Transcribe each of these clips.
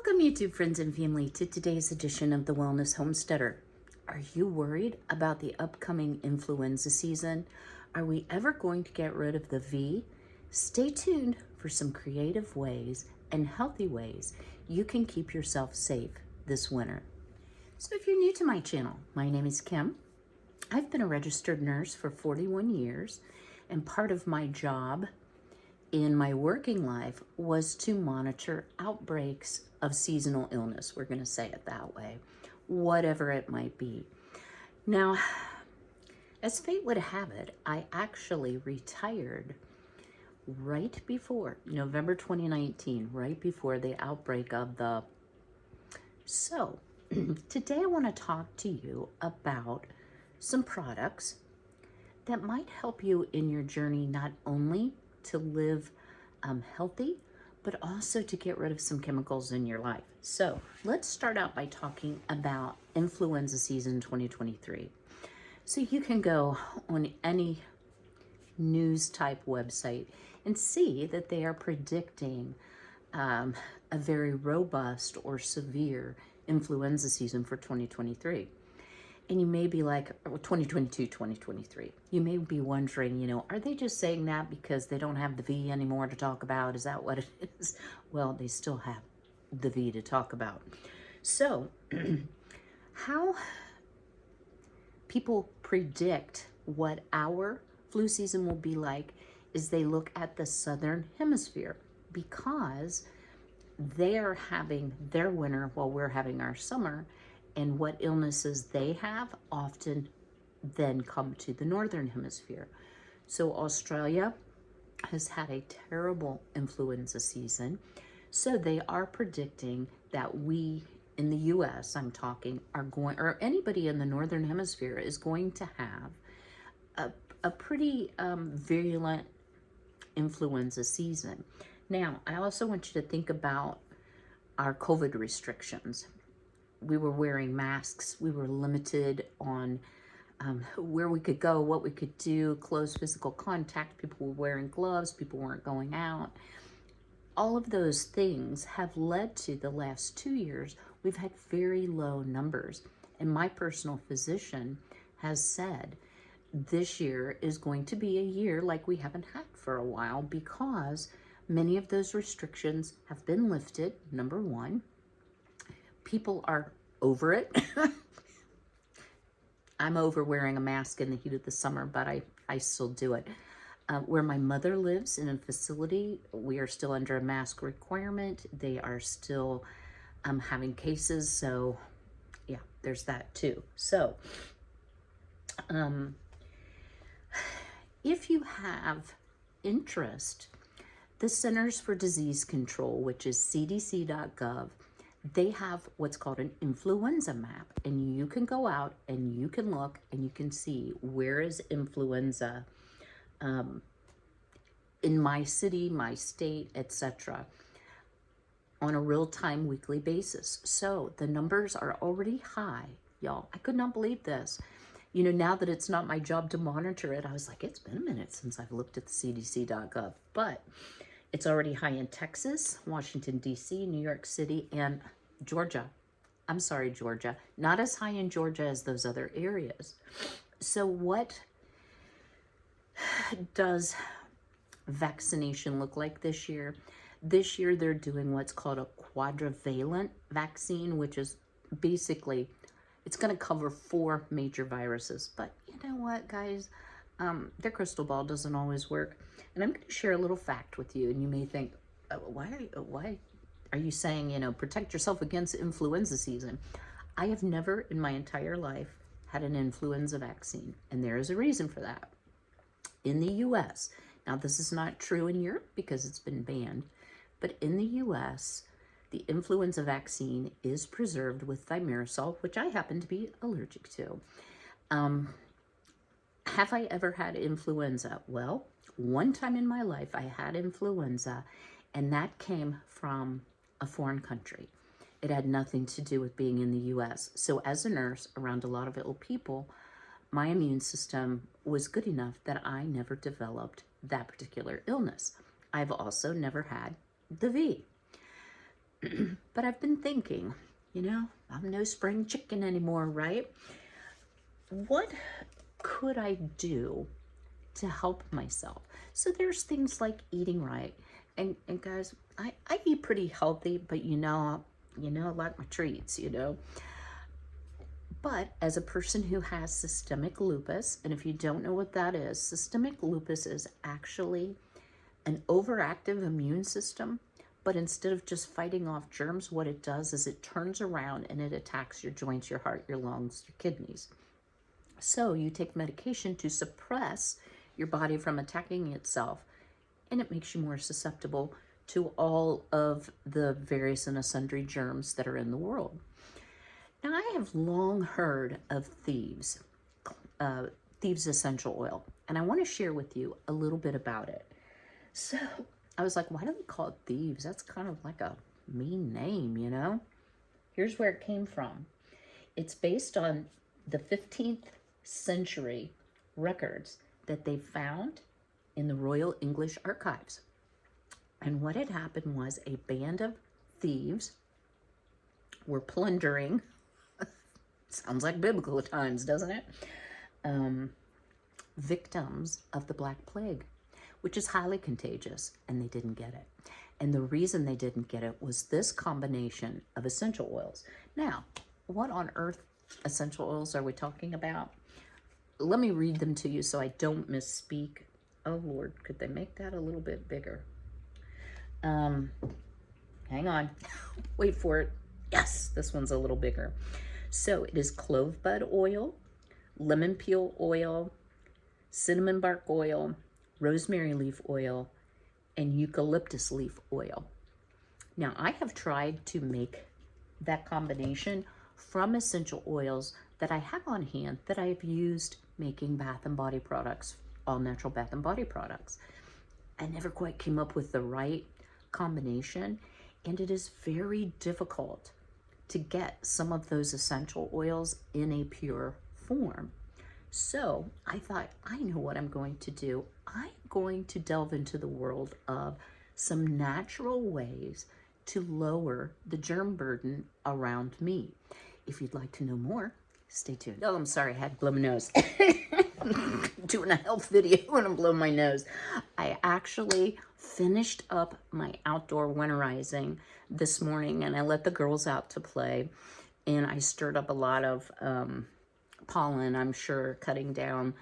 Welcome, YouTube friends and family, to today's edition of the Wellness Homesteader. Are you worried about the upcoming influenza season? Are we ever going to get rid of the V? Stay tuned for some creative ways and healthy ways you can keep yourself safe this winter. So if you're new to my channel, my name is Kym. I've been a registered nurse for 41 years, and part of my job in my working life was to monitor outbreaks of seasonal illness. We're going to say it that way, whatever it might be. Now, as fate would have it, I actually retired right before November 2019, right before the outbreak of the... So, today I want to talk to you about some products that might help you in your journey, not only to live healthy, but also to get rid of some chemicals in your life. So let's start out by talking about influenza season 2023. So you can go on any news type website and see that they are predicting a very robust or severe influenza season for 2023. And you may be like, 2022, 2023. You may be wondering, are they just saying that because they don't have the V anymore to talk about? Is that what it is? Well, they still have the V to talk about. So, how people predict what our flu season will be like is they look at the southern hemisphere, because they're having their winter while we're having our summer. And what illnesses they have often then come to the northern hemisphere. So Australia has had a terrible influenza season. So they are predicting that we in the US, I'm talking, are going, or anybody in the northern hemisphere is going to have a pretty virulent influenza season. Now, I also want you to think about our COVID restrictions. We were wearing masks. We were limited on where we could go, what we could do, close physical contact. People were wearing gloves. People weren't going out. All of those things have led to the last 2 years, we've had very low numbers. And my personal physician has said this year is going to be a year like we haven't had for a while, because many of those restrictions have been lifted, number one. People are over it. I'm over wearing a mask in the heat of the summer, but I still do it. Where my mother lives in a facility, we are still under a mask requirement. They are still having cases. So yeah, there's that too. So if you have interest, the Centers for Disease Control, which is cdc.gov, they have what's called an influenza map, and you can go out and you can look and you can see where is influenza in my city, my state, etc., on a real-time weekly basis. So the numbers are already high, y'all. I could not believe this. Now that it's not my job to monitor it, I was like, it's been a minute since I've looked at the cdc.gov, but it's already high in Texas, Washington, D.C., New York City, and Georgia. I'm sorry, Georgia. Not as high in Georgia as those other areas. So what does vaccination look like this year? This year they're doing what's called a quadrivalent vaccine, which is basically, it's going to cover 4 major viruses. But you know what, guys? Their crystal ball doesn't always work. And I'm going to share a little fact with you, and you may think, why are you saying, protect yourself against influenza season? I have never in my entire life had an influenza vaccine, and there is a reason for that. In the US, now this is not true in Europe because it's been banned, but in the US, the influenza vaccine is preserved with thimerosal, which I happen to be allergic to. Have I ever had influenza? Well, one time in my life I had influenza, and that came from a foreign country. It had nothing to do with being in the US. So as a nurse around a lot of ill people, my immune system was good enough that I never developed that particular illness. I've also never had the V. But I've been thinking, I'm no spring chicken anymore, right? What could I do to help myself? So there's things like eating right. And guys, I eat pretty healthy, but I like my treats, But as a person who has systemic lupus, and if you don't know what that is, systemic lupus is actually an overactive immune system. But instead of just fighting off germs, what it does is it turns around and it attacks your joints, your heart, your lungs, your kidneys. So you take medication to suppress your body from attacking itself, and it makes you more susceptible to all of the various and sundry germs that are in the world. Now, I have long heard of Thieves Essential Oil, and I want to share with you a little bit about it. So I was like, why do we call it Thieves? That's kind of like a mean name, Here's where it came from. It's based on the 15th century records that they found in the Royal English Archives. And what had happened was a band of thieves were plundering, sounds like biblical times, doesn't it? Victims of the Black Plague, which is highly contagious, and they didn't get it. And the reason they didn't get it was this combination of essential oils. Now, what on earth essential oils are we talking about? Let me read them to you so I don't misspeak. Oh Lord, could they make that a little bit bigger? Hang on, wait for it. Yes, this one's a little bigger. So it is clove bud oil, lemon peel oil, cinnamon bark oil, rosemary leaf oil, and eucalyptus leaf oil. Now, I have tried to make that combination from essential oils that I have on hand that I have used making bath and body products, all natural bath and body products. I never quite came up with the right combination, and it is very difficult to get some of those essential oils in a pure form. So I thought, I know what I'm going to do. I'm going to delve into the world of some natural ways to lower the germ burden around me. If you'd like to know more, stay tuned. Oh, I'm sorry, I had to blow my nose. Doing a health video and I'm blowing my nose. I actually finished up my outdoor winterizing this morning, and I let the girls out to play, and I stirred up a lot of pollen, I'm sure, cutting down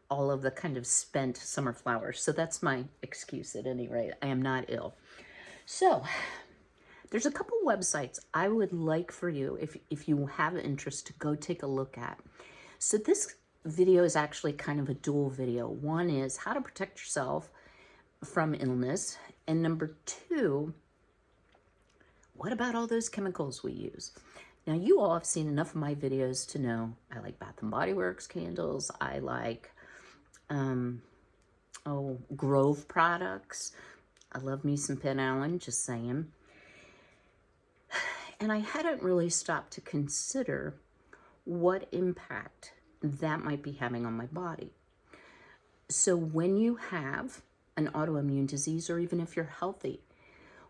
all of the kind of spent summer flowers. So that's my excuse at any rate. I am not ill. So there's a couple websites I would like for you, if you have interest, to go take a look at. So this video is actually kind of a dual video. One is how to protect yourself from illness, and number two, what about all those chemicals we use? Now, you all have seen enough of my videos to know I like Bath & Body Works candles. I like Grove products. I love me some Penn Allen, just saying. And I hadn't really stopped to consider what impact that might be having on my body. So when you have an autoimmune disease, or even if you're healthy,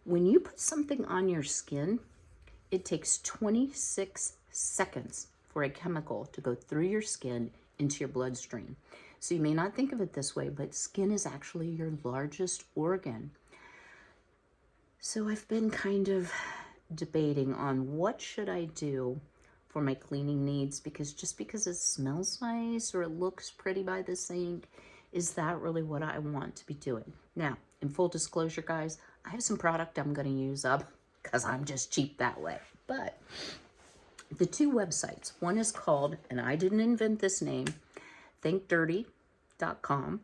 when you put something on your skin, it takes 26 seconds for a chemical to go through your skin into your bloodstream. So you may not think of it this way, but skin is actually your largest organ. So I've been kind of debating on what should I do for my cleaning needs, because just because it smells nice or it looks pretty by the sink, is that really what I want to be doing? Now, in full disclosure, guys, I have some product I'm going to use up because I'm just cheap that way. But the two websites, one is called, and I didn't invent this name, thinkdirty.com.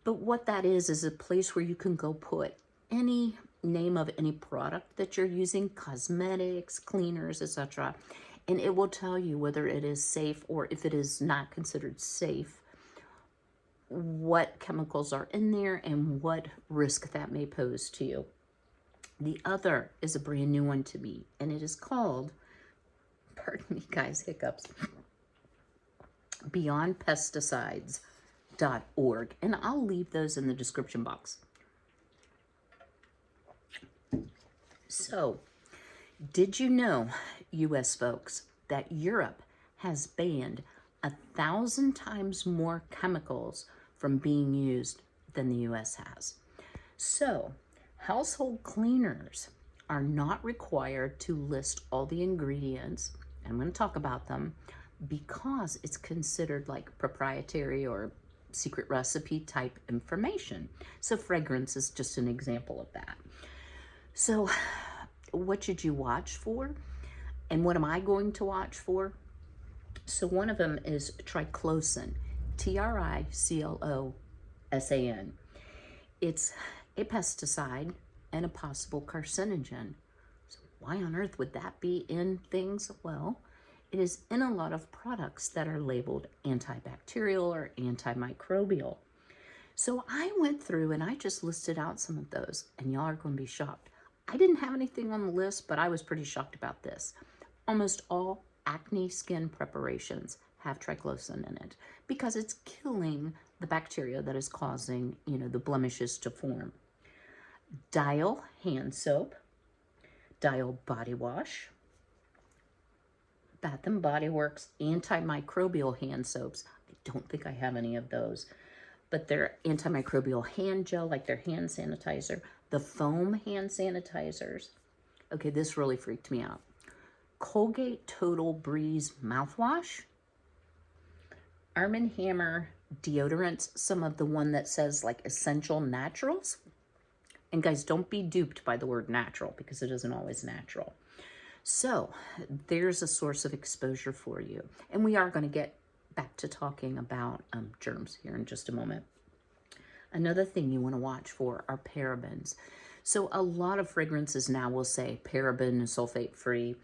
But what that is a place where you can go put any name of any product that you're using, cosmetics, cleaners, etc. And it will tell you whether it is safe, or if it is not considered safe, what chemicals are in there and what risk that may pose to you. The other is a brand new one to me, and it is called, pardon me guys, hiccups, beyondpesticides.org, and I'll leave those in the description box. So Did you know, US folks, that Europe has banned 1,000 times more chemicals from being used than the US has? So, household cleaners are not required to list all the ingredients. I'm going to talk about them because it's considered like proprietary or secret recipe type information. So, fragrance is just an example of that. So, what should you watch for? And what am I going to watch for? So, one of them is triclosan, Triclosan. It's a pesticide and a possible carcinogen. So why on earth would that be in things? Well, it is in a lot of products that are labeled antibacterial or antimicrobial. So I went through and I just listed out some of those, and y'all are going to be shocked. I didn't have anything on the list, but I was pretty shocked about this. Almost all acne skin preparations have triclosan in it because it's killing the bacteria that is causing, the blemishes to form. Dial hand soap, Dial body wash, Bath and Body Works antimicrobial hand soaps. I don't think I have any of those, but they're antimicrobial hand gel, like their hand sanitizer, the foam hand sanitizers. Okay, this really freaked me out. Colgate Total Breeze mouthwash, Arm & Hammer deodorants, some of the one that says like essential naturals. And guys, don't be duped by the word natural because it isn't always natural. So there's a source of exposure for you. And we are going to get back to talking about germs here in just a moment. Another thing you want to watch for are parabens. So a lot of fragrances now will say paraben and sulfate free,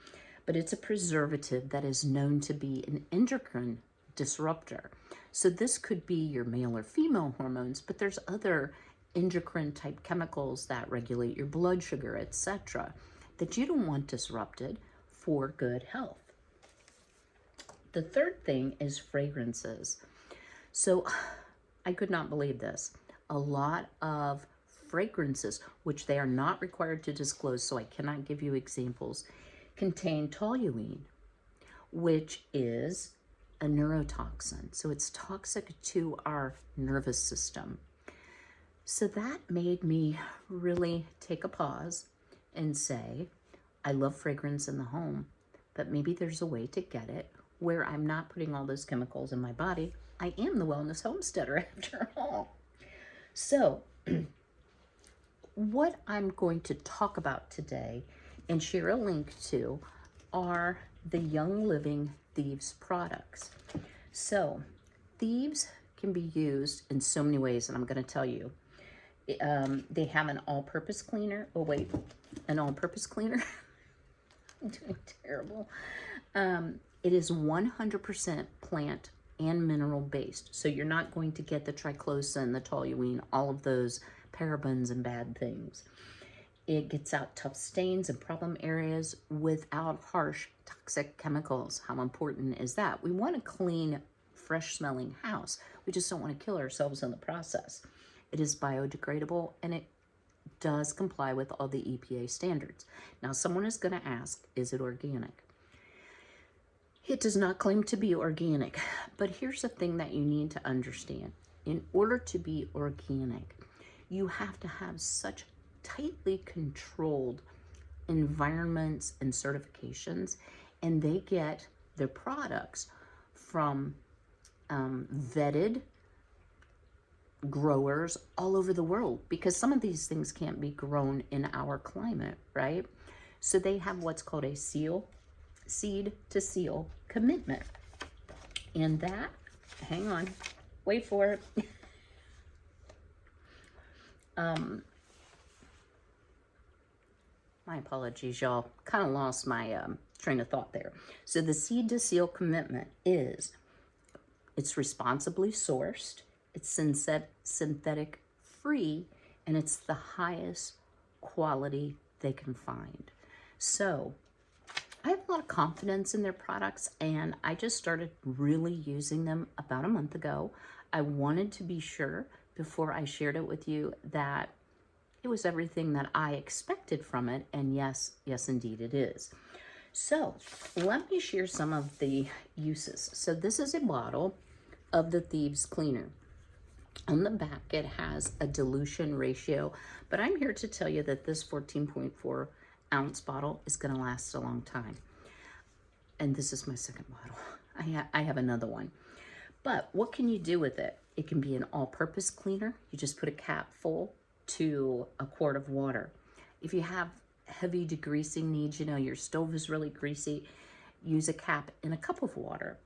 but it's a preservative that is known to be an endocrine disruptor. So this could be your male or female hormones, but there's other endocrine type chemicals that regulate your blood sugar, etc., that you don't want disrupted for good health. The third thing is fragrances. So I could not believe this. A lot of fragrances, which they are not required to disclose, so I cannot give you examples, contain toluene, which is a neurotoxin. So it's toxic to our nervous system. So that made me really take a pause and say, I love fragrance in the home, but maybe there's a way to get it where I'm not putting all those chemicals in my body. I am the wellness homesteader after all. So what I'm going to talk about today and share a link to are the Young Living Thieves products. So Thieves can be used in so many ways, and I'm going to tell you. They have an all-purpose cleaner. Oh, wait, an all-purpose cleaner? I'm doing terrible. It is 100% plant and mineral based. So you're not going to get the triclosan, the toluene, all of those parabens and bad things. It gets out tough stains and problem areas without harsh toxic chemicals. How important is that? We want a clean, fresh smelling house. We just don't want to kill ourselves in the process. It is biodegradable and it does comply with all the EPA standards. Now, someone is going to ask, is it organic? It does not claim to be organic, but here's the thing that you need to understand. In order to be organic, you have to have such tightly controlled environments and certifications, and they get their products from vetted growers all over the world, because some of these things can't be grown in our climate, right? So they have what's called a seed to seal commitment. And that, hang on, wait for it. My apologies, y'all. Kind of lost my train of thought there. So the seed to seal commitment is, it's responsibly sourced, it's synthetic free, and it's the highest quality they can find. So I have a lot of confidence in their products, and I just started really using them about a month ago. I wanted to be sure before I shared it with you that It was everything that I expected from it, and yes, indeed it is. So let me share some of the uses. So this is a bottle of the Thieves Cleaner. On the back, it has a dilution ratio, but I'm here to tell you that this 14.4 ounce bottle is going to last a long time. And this is my second bottle. I have another one. But what can you do with it? It can be an all-purpose cleaner. You just put a cap full to a quart of water. If you have heavy degreasing needs, you know, your stove is really greasy, use a cap in a cup of water.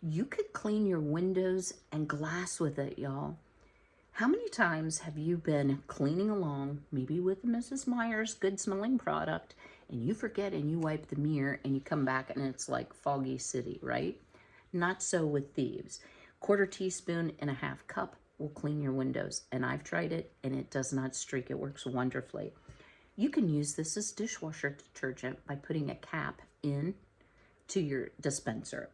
You could clean your windows and glass with it, y'all. How many times have you been cleaning along, maybe with Mrs. Meyer's good smelling product, and you forget and you wipe the mirror and you come back and it's like foggy city, right? Not so with Thieves. 1/4 teaspoon in a 1/2 cup will clean your windows, and I've tried it and it does not streak. It works wonderfully. You can use this as dishwasher detergent by putting a cap in to your dispenser.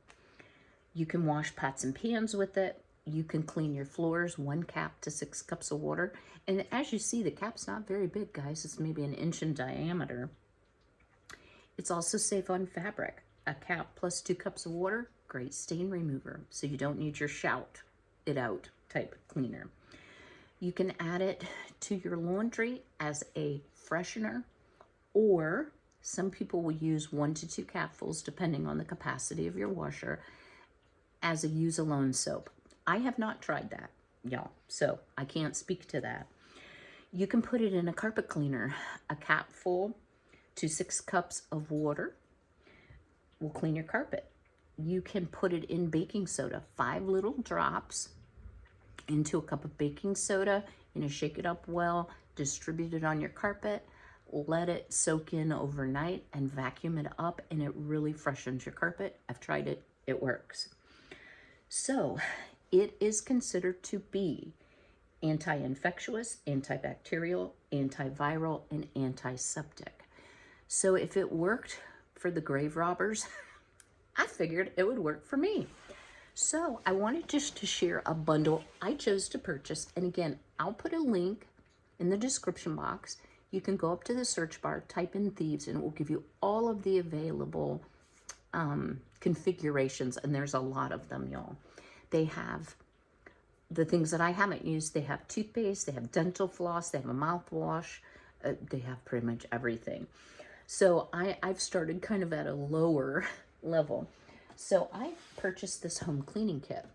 You can wash pots and pans with it. You can clean your floors, 1 cap to 6 cups of water. And as you see, the cap's not very big, guys. It's maybe 1 inch in diameter. It's also safe on fabric. A cap plus 2 cups of water, great stain remover. So you don't need your shout it out type cleaner. You can add it to your laundry as a freshener, or some people will use 1 to 2 capfuls, depending on the capacity of your washer, as a use alone soap. I have not tried that, y'all, so I can't speak to that. You can put it in a carpet cleaner. A cap full to 6 cups of water will clean your carpet. You can put it in baking soda, 5 little drops into a cup of baking soda, shake it up well, distribute it on your carpet, let it soak in overnight and vacuum it up, and it really freshens your carpet. I've tried it, it works. So it is considered to be anti-infectious, antibacterial, antiviral, and antiseptic. So if it worked for the grave robbers, I figured it would work for me. So I wanted just to share a bundle I chose to purchase. And again, I'll put a link in the description box. You can go up to the search bar, type in Thieves, and it will give you all of the available configurations. And there's a lot of them, y'all. They have the things that I haven't used. They have toothpaste, they have dental floss, they have a mouthwash. They have pretty much everything. So I've started kind of at a lower level. So I purchased this home cleaning kit.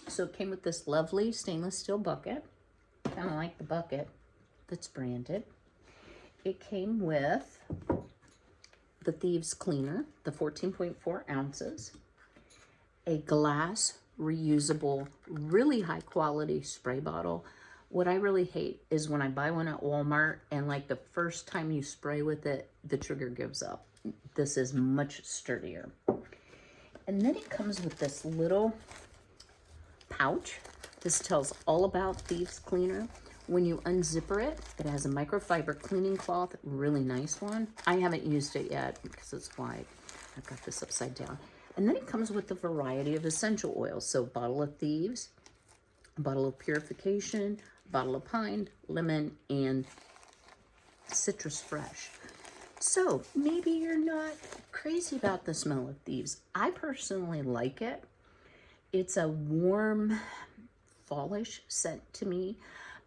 So it came with this lovely stainless steel bucket, kind of like the bucket that's branded. It came with the Thieves Cleaner, the 14.4 ounces, a glass reusable, really high quality spray bottle. What I really hate is when I buy one at Walmart and like the first time you spray with it, the trigger gives up. This is much sturdier. And then it comes with this little pouch. This tells all about Thieves Cleaner. When you unzipper it, it has a microfiber cleaning cloth, really nice one. I haven't used it yet because it's wide. I've got this upside down. And then it comes with a variety of essential oils. So a bottle of Thieves, a bottle of Purification, a bottle of Pine, lemon, and citrus fresh. So maybe you're not crazy about the smell of Thieves. I personally like it. It's a warm, fallish scent to me,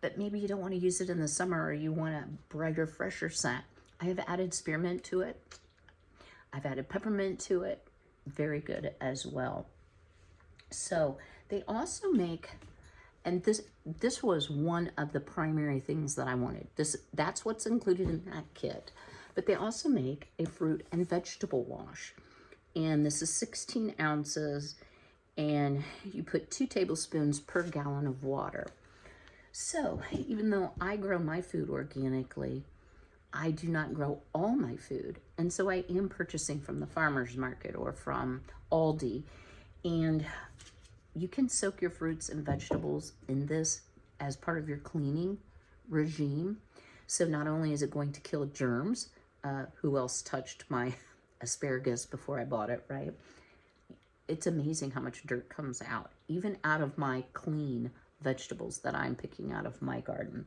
but maybe you don't want to use it in the summer or you want a brighter, fresher scent. I have added spearmint to it. I've added peppermint to it. Very good as well. So they also make, and this was one of the primary things that I wanted. That's what's included in that kit. But they also make a fruit and vegetable wash. And this is 16 ounces, and you put 2 tablespoons per gallon of water. So even though I grow my food organically, I do not grow all my food. And so I am purchasing from the farmer's market or from Aldi. And you can soak your fruits and vegetables in this as part of your cleaning regime. So not only is it going to kill germs, who else touched my asparagus before I bought it, right? It's amazing how much dirt comes out, even out of my clean vegetables that I'm picking out of my garden.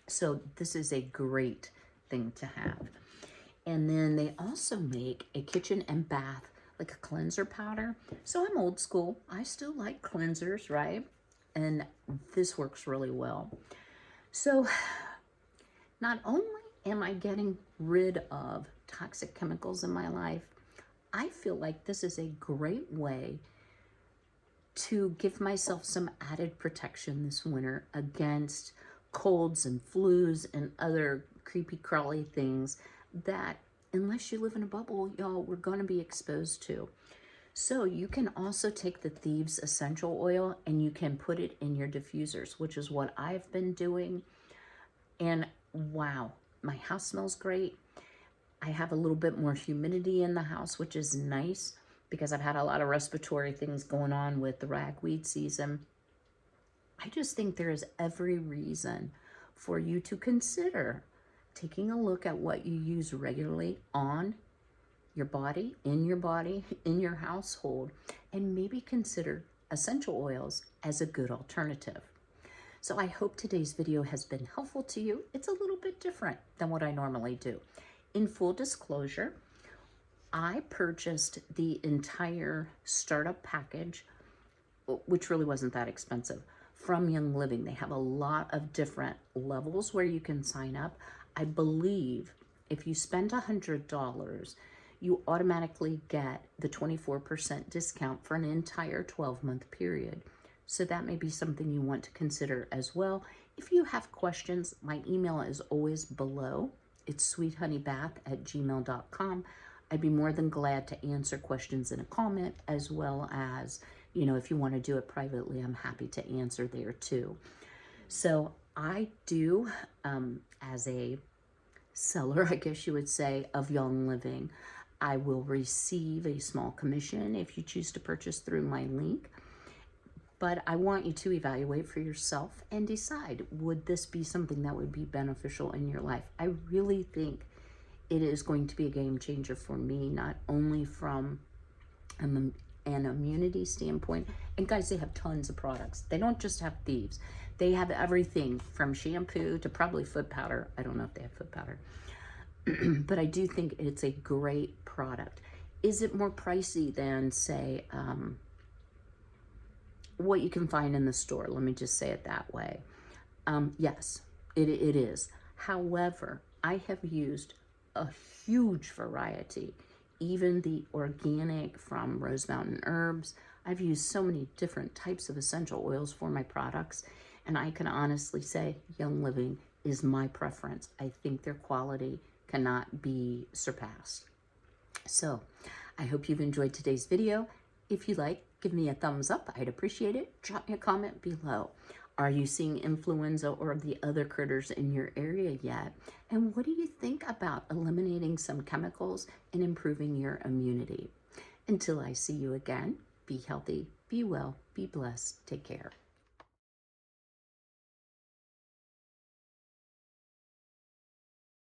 So this is a great thing to have. And then they also make a kitchen and bath, like a cleanser powder. So I'm old school. I still like cleansers, right? And this works really well. So not only am I getting rid of toxic chemicals in my life, I feel like this is a great way to give myself some added protection this winter against colds and flus and other creepy crawly things that, unless you live in a bubble, y'all, we're going to be exposed to. So you can also take the Thieves Essential Oil and you can put it in your diffusers, which is what I've been doing. And wow, my house smells great. I have a little bit more humidity in the house, which is nice because I've had a lot of respiratory things going on with the ragweed season. I just think there is every reason for you to consider taking a look at what you use regularly on your body, in your household, and maybe consider essential oils as a good alternative. So I hope today's video has been helpful to you. It's a little bit different than what I normally do. In full disclosure, I purchased the entire startup package, which really wasn't that expensive, from Young Living. They have a lot of different levels where you can sign up. I believe if you spend $100, you automatically get the 24% discount for an entire 12-month period. So that may be something you want to consider as well. If you have questions, my email is always below. It's sweethoneybath@gmail.com. I'd be more than glad to answer questions in a comment, as well as, if you want to do it privately, I'm happy to answer there too. So I do, as a seller, I guess you would say, of Young Living, I will receive a small commission if you choose to purchase through my link. But I want you to evaluate for yourself and decide, would this be something that would be beneficial in your life? I really think it is going to be a game changer for me, not only from an immunity standpoint. And guys, they have tons of products. They don't just have Thieves. They have everything from shampoo to probably foot powder. I don't know if they have foot powder. But I do think it's a great product. Is it more pricey than, say, what you can find in the store? Let me just say it that way. Yes, it is. However, I have used a huge variety, even the organic from Rose Mountain Herbs. I've used so many different types of essential oils for my products, and I can honestly say Young Living is my preference. I think their quality cannot be surpassed. So I hope you've enjoyed today's video. If you like, give me a thumbs up. I'd appreciate it. Drop me a comment below. Are you seeing influenza or the other critters in your area yet? And what do you think about eliminating some chemicals and improving your immunity? Until I see you again, be healthy, be well, be blessed. Take care.